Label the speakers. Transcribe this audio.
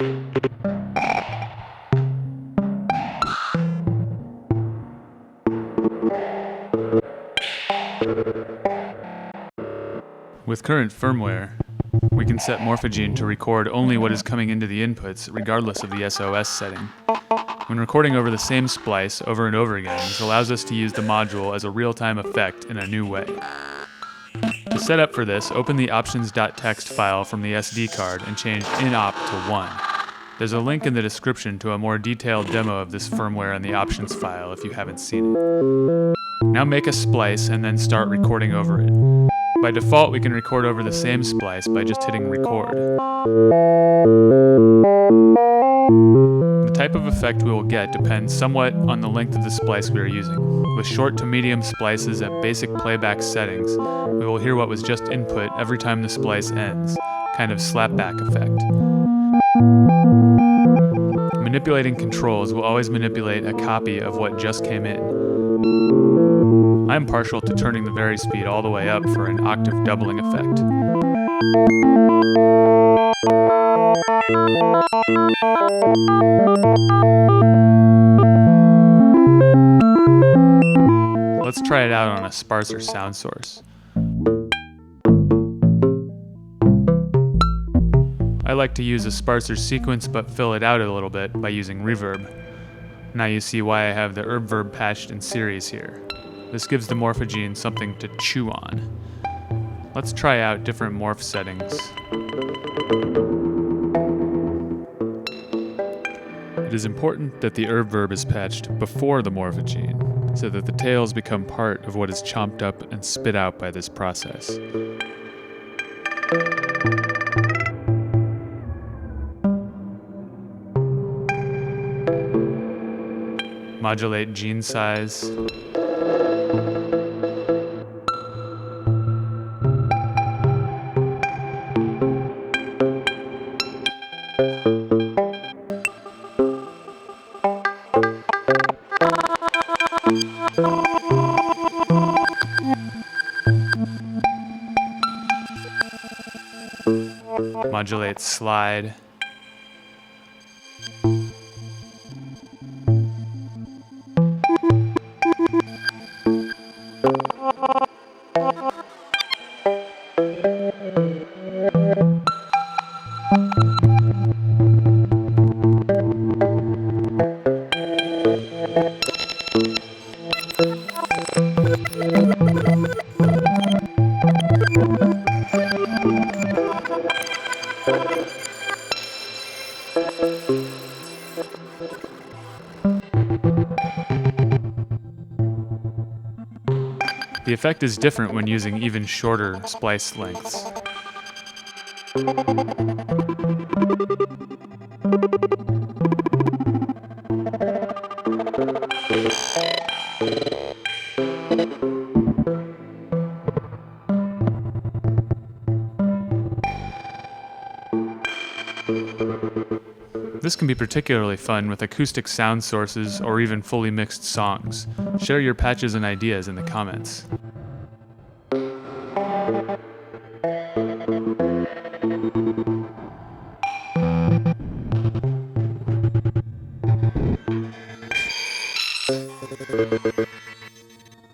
Speaker 1: With current firmware, we can set Morphagene to record only what is coming into the inputs, regardless of the SOS setting. When recording over the same splice over and over again, this allows us to use the module as a real-time effect in a new way. To set up for this, open the options.txt file from the SD card and change inop to 1. There's a link in the description to a more detailed demo of this firmware in the options file if you haven't seen it. Now make a splice and then start recording over it. By default, we can record over the same splice by just hitting record. The type of effect we will get depends somewhat on the length of the splice we are using. With short to medium splices at basic playback settings, we will hear what was just input every time the splice ends, kind of slapback effect. Manipulating controls will always manipulate a copy of what just came in. I'm partial to turning the vary speed all the way up for an octave doubling effect. Let's try it out on a sparser sound source. I like to use a sparser sequence but fill it out a little bit by using reverb. Now you see why I have the verb patched in series here. This gives the Morphagene something to chew on. Let's try out different morph settings. It is important that the verb is patched before the Morphagene, so that the tails become part of what is chomped up and spit out by this process. Modulate gene size. Modulate slide. The effect is different when using even shorter splice lengths. This can be particularly fun with acoustic sound sources or even fully mixed songs. Share your patches and ideas in the comments.